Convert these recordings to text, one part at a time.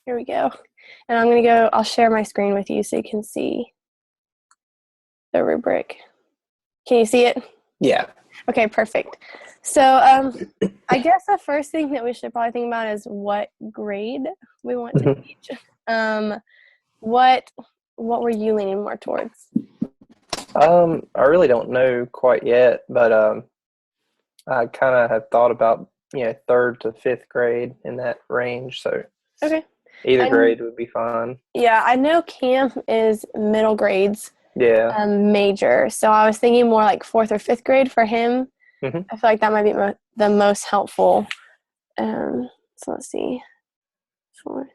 Here we go. And I'm going to I'll share my screen with you so you can see the rubric. Can you see it? Yeah. Okay, perfect. So I guess the first thing that we should probably think about is what grade we want to teach. What were you leaning more towards? I really don't know quite yet, but I kind of have thought about, third to fifth grade in that range. So Okay. either grade would be fine. Yeah, I know camp is middle grades. Yeah. Major. So I was thinking more like fourth or fifth grade for him. Mm-hmm. I feel like that might be the most helpful. So let's see. 4.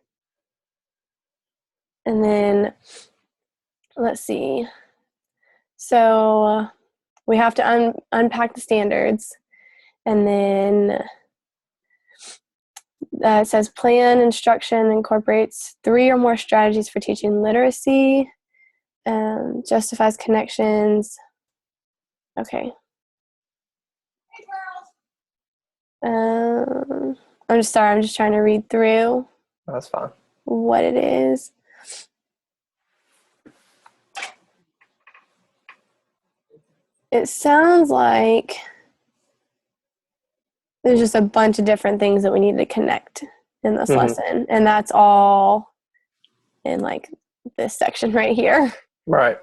And then let's see. So we have to unpack the standards. And then it says plan instruction incorporates 3 or more strategies for teaching literacy. Justifies connections. Okay. I'm just trying to read through. That's fine. What it is. It sounds like there's just a bunch of different things that we need to connect in this lesson, and that's all in like this section right here. Right.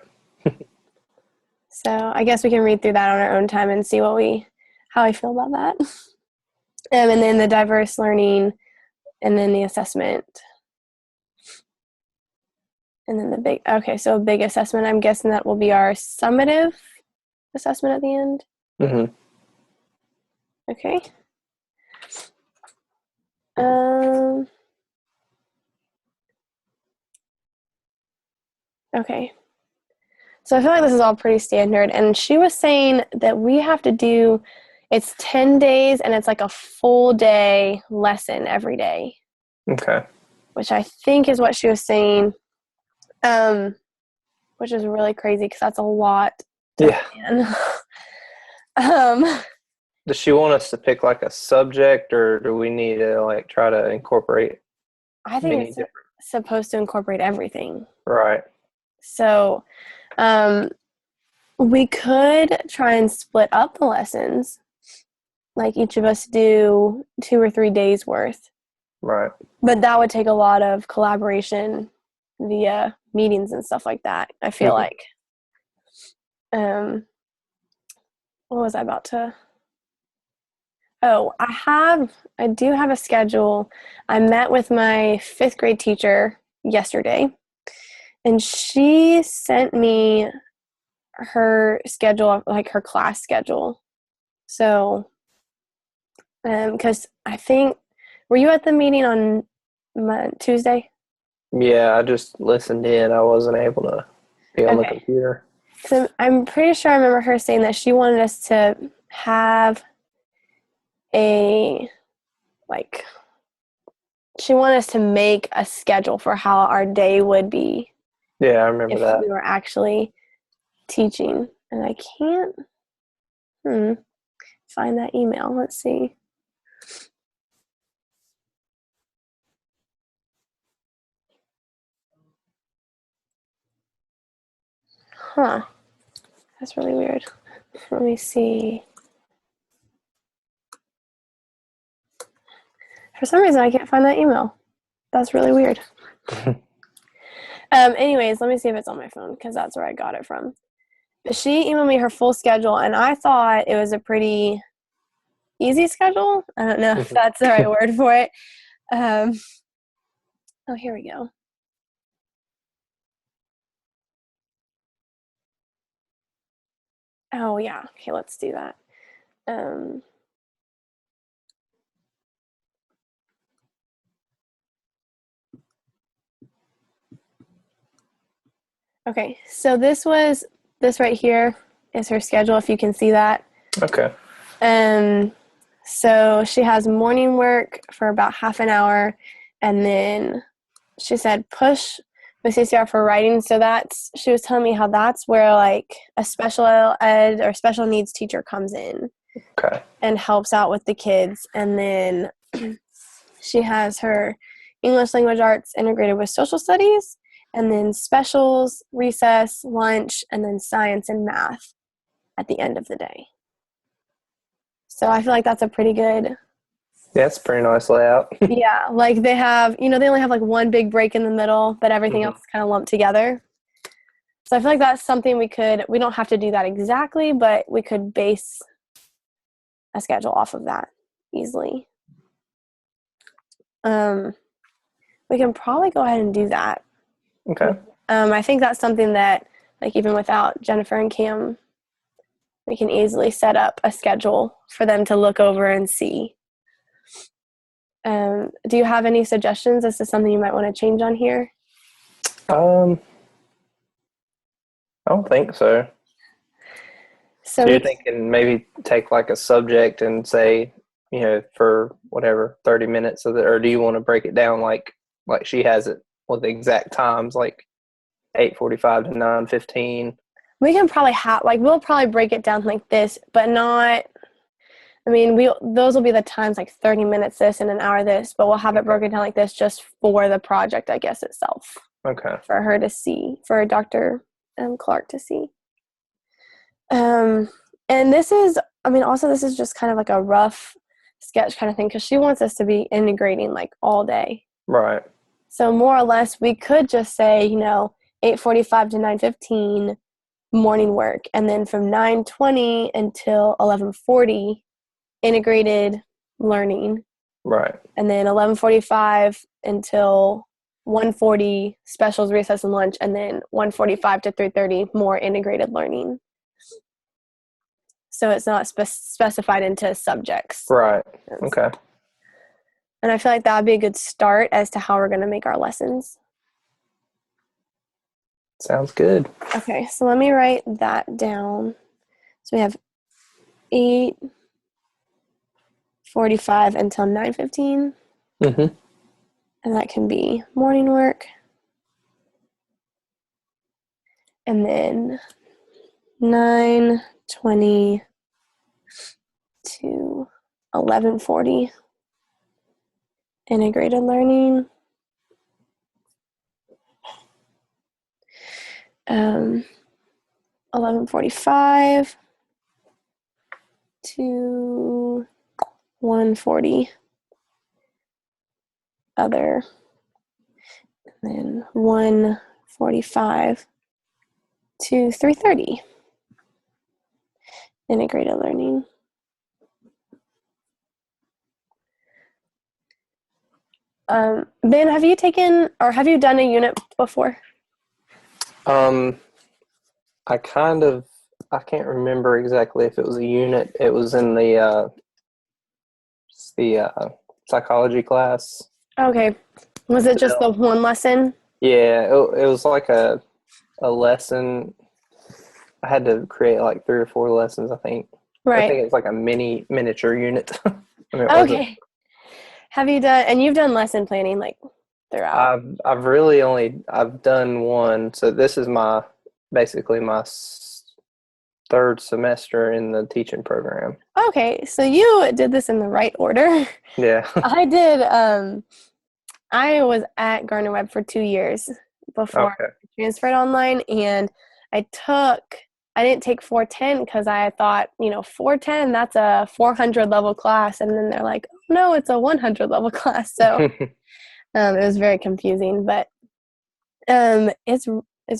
So I guess we can read through that on our own time and see how I feel about that. And then the diverse learning, and then the assessment. And then a big assessment. I'm guessing that will be our summative assessment at the end. Mm-hmm. Okay. Okay. So I feel like this is all pretty standard. And she was saying that we have to do, it's 10 days and it's like a full day lesson every day. Okay. Which I think is what she was saying. Which is really crazy because that's a lot to plan. Does she want us to pick like a subject, or do we need to like try to incorporate? I think it's supposed to incorporate everything. Right. So we could try and split up the lessons, like each of us do 2 or 3 days worth. Right. But that would take a lot of collaboration via meetings and stuff like that, I feel like. What was I about to... Oh, I do have a schedule. I met with my 5th grade teacher yesterday, and she sent me her schedule, like her class schedule. So, because I think, were you at the meeting on Tuesday? Yeah, I just listened in. I wasn't able to be on the computer. So I'm pretty sure I remember her saying that she wanted us to have she wanted us to make a schedule for how our day would be. Yeah, I remember that. If we were actually teaching. And I can't find that email. Let's see. Huh. That's really weird. Let me see. For some reason, I can't find that email. That's really weird. Anyways, let me see if it's on my phone, because that's where I got it from. She emailed me her full schedule, and I thought it was a pretty easy schedule. I don't know if that's the right word for it. Oh, here we go. Oh, yeah. Okay, let's do that. Okay, so this right here is her schedule, if you can see that. Okay. So she has morning work for about half an hour, and then she said push with CCR for writing. So she was telling me how that's where like a special ed or special needs teacher comes in. Okay. And helps out with the kids. And then she has her English language arts integrated with social studies, and then specials, recess, lunch, and then science and math at the end of the day. So I feel like that's a pretty good. That's a pretty nice layout. Yeah, like they have, they only have like one big break in the middle, but everything else is kind of lumped together. So I feel like that's something we don't have to do that exactly, but we could base a schedule off of that easily. We can probably go ahead and do that. Okay. I think that's something that, like, even without Jennifer and Cam, we can easily set up a schedule for them to look over and see. Do you have any suggestions as to something you might want to change on here? I don't think so. So you're thinking maybe take like a subject and say, for whatever 30 minutes of it, or do you want to break it down like she has it with the exact times, like 8:45 to 9:15? we can probably we'll probably break it down like this, but not. I mean, those will be the times, like 30 minutes this and an hour this, but we'll have it broken down like this just for the project, I guess, itself. Okay. For her to see, for Dr. Clark to see. And this is just kind of like a rough sketch kind of thing, because she wants us to be integrating like all day. Right. So more or less, we could just say, 8:45 to 9:15 morning work, and then from 9:20 until 11:40 integrated learning. Right. And then 11:45 until 1:40 specials, recess, and lunch, and then 1:45 to 3:30 more integrated learning. So it's not specified into subjects. Right. Okay. And I feel like that would be a good start as to how we're going to make our lessons. Sounds good. Okay, so let me write that down. So we have 8:45 until 9:15. Mm-hmm. And that can be morning work. And then 9:20 to 11:40 integrated learning. 11:45 to 1:40 other, and then 1:45 to 3:30 integrated learning. Ben, have you done a unit before? I can't remember exactly if it was a unit. It was in the psychology class. Okay. Was it just the one lesson? Yeah, it was like a lesson. I had to create like 3 or 4 lessons, I think. Right. I think it's like a miniature unit. Okay. You've done lesson planning like throughout? I've done one. So this is basically my third semester in the teaching program. Okay, so you did this in the right order. Yeah. I did. I was at Gardner-Webb for 2 years before I transferred online, and I didn't take 410 because I thought, 410, that's a 400 level class, and then they're like, oh, no, it's a 100 level class. So it was very confusing, but it's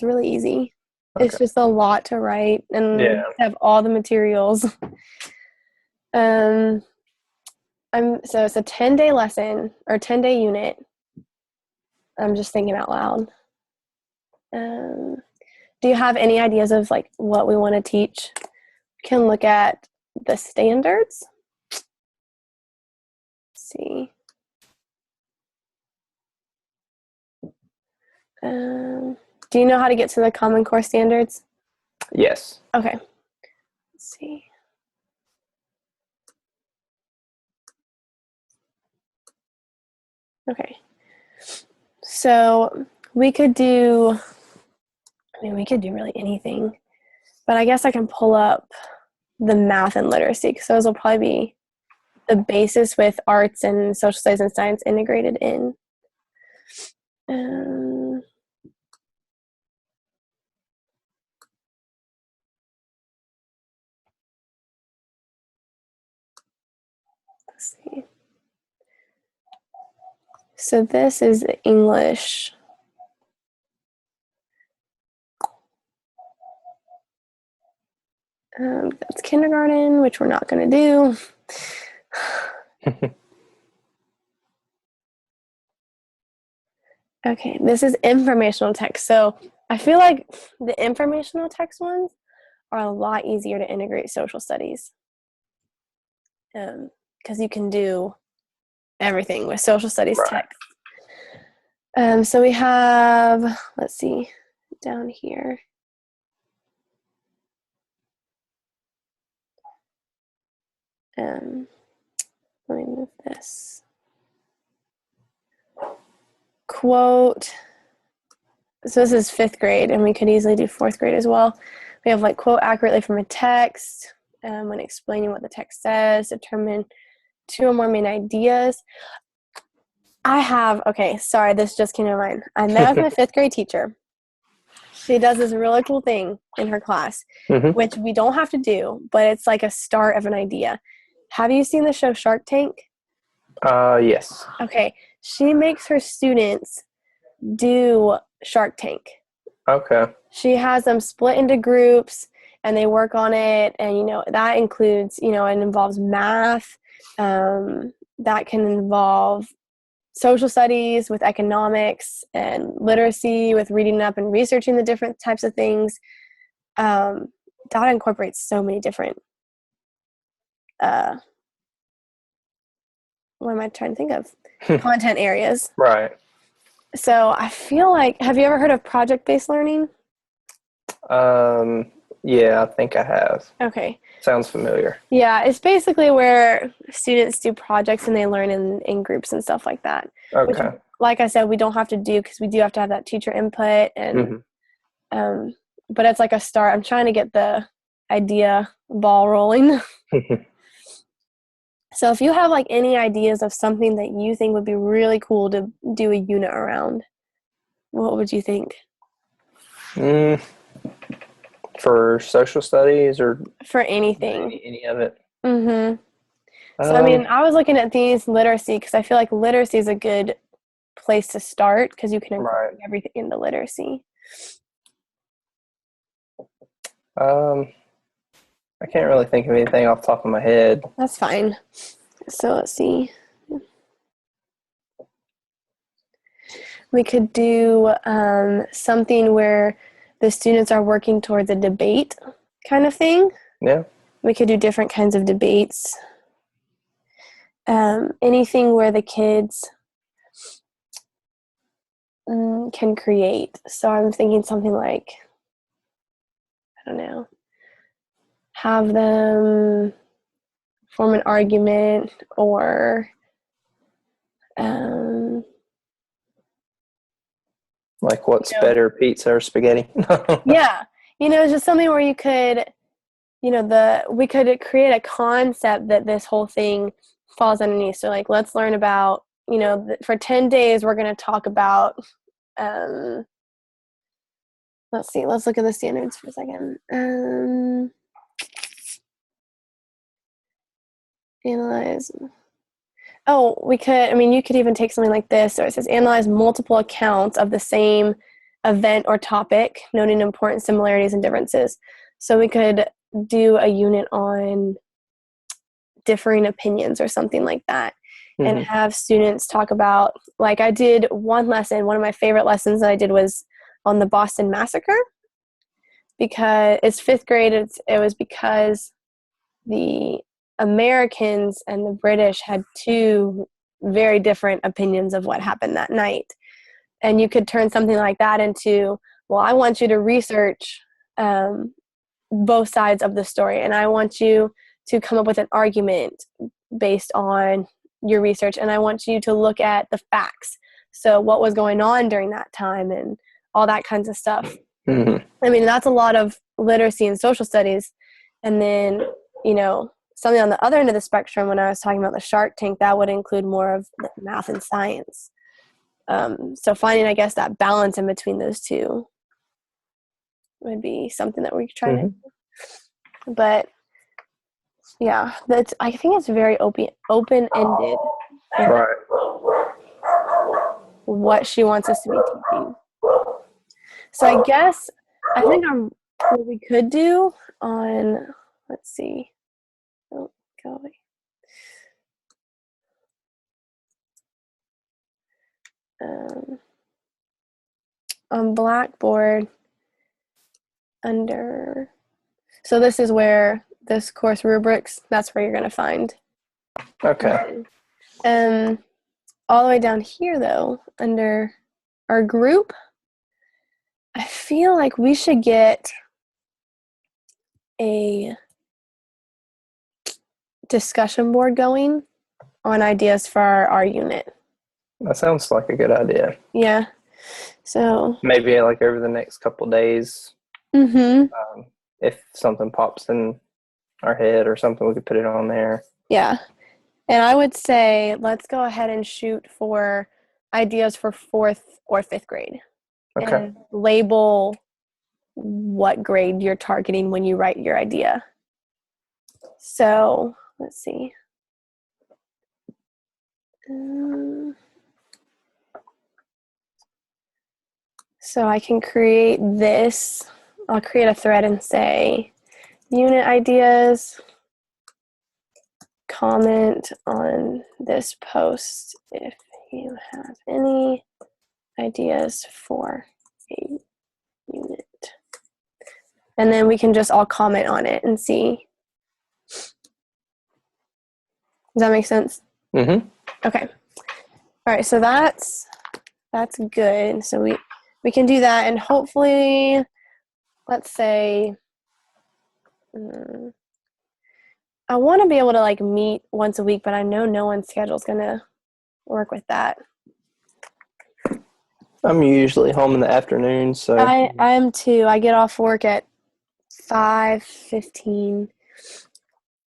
really easy. Okay. It's just a lot to write, and have all the materials. So it's a 10-day lesson or 10-day unit. I'm just thinking out loud. Do you have any ideas of like what we want to teach? We can look at the standards. Let's see. Do you know how to get to the Common Core standards? Yes. Okay. Let's see. Okay. So we could do really anything, but I guess I can pull up the math and literacy, because those will probably be the basis with arts and social studies and science integrated in. Um, let's see. So this is English. That's kindergarten, which we're not going to do. Okay, this is informational text. So I feel like the informational text ones are a lot easier to integrate social studies, because you can do everything with social studies Right. text. So we have, let's see, down here. Let me move this. Quote. So this is 5th grade, and we could easily do 4th grade as well. We have like quote accurately from a text when explaining what the text says, determine 2 or more main ideas. Sorry, this just came to mind. I met with my 5th grade teacher. She does this really cool thing in her class, which we don't have to do, but it's like a start of an idea. Have you seen the show Shark Tank? Yes. Okay. She makes her students do Shark Tank. Okay. She has them split into groups and they work on it. And, that includes, it involves math. That can involve social studies with economics and literacy with reading up and researching the different types of things. That incorporates so many different, what am I trying to think of? Content areas. Right. So I feel like, have you ever heard of project-based learning? Yeah, I think I have. Okay. Sounds familiar. Yeah, it's basically where students do projects and they learn in groups and stuff like that. Okay. Which, like I said, we don't have to do because we do have to have that teacher input. And but it's like a start. I'm trying to get the idea ball rolling. So if you have like any ideas of something that you think would be really cool to do a unit around, what would you think? For social studies or For anything. any of it? So, I was looking at these literacy because I feel like literacy is a good place to start because you can incorporate everything into literacy. I can't really think of anything off the top of my head. That's fine. So let's see. We could do something where the students are working towards a debate kind of thing. Yeah. We could do different kinds of debates. Anything where the kids can create. So I'm thinking something like, I don't know, have them form an argument or like what's better, pizza or spaghetti? Yeah. It's just something where you could, we could create a concept that this whole thing falls underneath. So like, let's learn about, for 10 days, we're going to talk about, let's see, let's look at the standards for a second. Analyze. Oh, we could, you could even take something like this. So it says analyze multiple accounts of the same event or topic, noting important similarities and differences. So we could do a unit on differing opinions or something like that and have students talk about, like I did one lesson, one of my favorite lessons that I did was on the Boston Massacre because it's 5th grade. It was because the Americans and the British had 2 very different opinions of what happened that night. And you could turn something like that into, well, I want you to research both sides of the story, and I want you to come up with an argument based on your research, and I want you to look at the facts. So what was going on during that time and all that kinds of stuff. That's a lot of literacy and social studies. And then, something on the other end of the spectrum, when I was talking about the Shark Tank, that would include more of math and science. So finding, I guess, that balance in between those two would be something that we try to do. But yeah, I think it's very open-ended. Right. What she wants us to be teaching. So I guess what we could do on, let's see. Oh, go away. On Blackboard so this is where this course rubrics, that's where you're going to find. Okay. All the way down here though, under our group, I feel like we should get a discussion board going on ideas for our unit. That sounds like a good idea. Yeah. So maybe like over the next couple days, if something pops in our head or something, we could put it on there. Yeah. And I would say let's go ahead and shoot for ideas for 4th or 5th grade. Okay. And label what grade you're targeting when you write your idea. So let's see. So I can create this. I'll create a thread and say, unit ideas, comment on this post if you have any ideas for a unit. And then we can just all comment on it and see. Does that make sense? Mm-hmm. Okay. All right, so that's good. So we can do that, and hopefully, let's say, I want to be able to like meet once a week, but I know no one's schedule is going to work with that. I'm usually home in the afternoon, so I am too. I get off work at 5:15,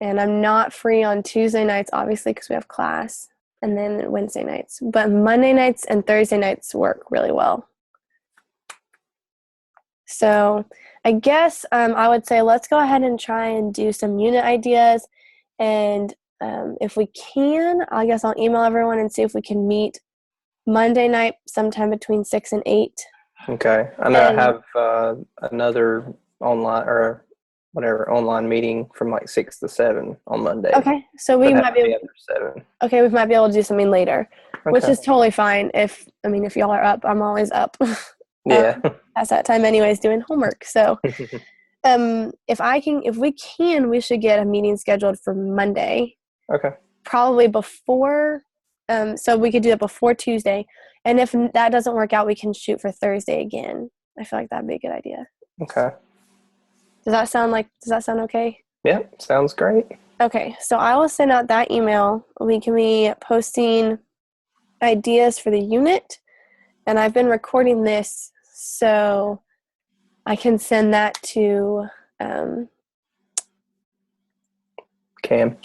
and I'm not free on Tuesday nights, obviously, because we have class, and then Wednesday nights. But Monday nights and Thursday nights work really well. So I guess I would say let's go ahead and try and do some unit ideas. And if we can, I guess I'll email everyone and see if we can meet Monday night sometime between 6 and 8. Okay. I know I have another online meeting from like 6 to 7 on Monday. Okay. So we might be able after 7. Okay, we might be able to do something later, which is totally fine. If y'all are up, I'm always up. Yeah. At that time anyways, doing homework. So if we can, we should get a meeting scheduled for Monday. Okay. Probably before, so we could do it before Tuesday. And if that doesn't work out, we can shoot for Thursday again. I feel like that'd be a good idea. Okay. Does that sound okay? Yeah, sounds great. Okay, so I will send out that email. We can be posting ideas for the unit, and I've been recording this, so I can send that to Cam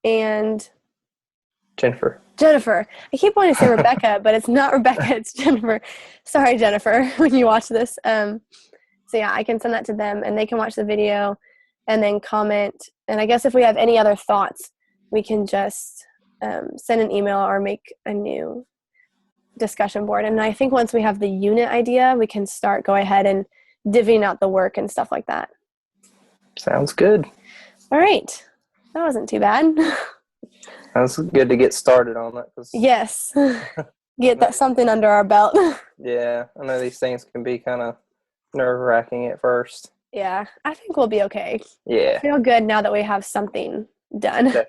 and Jennifer. I keep wanting to say Rebecca, but it's not Rebecca, it's Jennifer. Sorry, Jennifer, when you watch this. So yeah, I can send that to them, and they can watch the video and then comment. And I guess if we have any other thoughts, we can just send an email or make a new discussion board. And I think once we have the unit idea, we can go ahead and divvying out the work and stuff like that. Sounds good. All right. That wasn't too bad. That's good to get started on that. Yes. Get that something under our belt. Yeah. I know these things can be kind of nerve-wracking at first. Yeah. I think we'll be okay. Yeah. I feel good now that we have something done. Okay.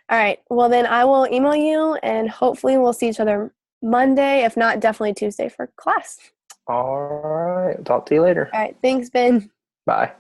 All right. Well, then I will email you, and hopefully we'll see each other Monday. If not, definitely Tuesday for class. All right. Talk to you later. All right. Thanks, Ben. Bye.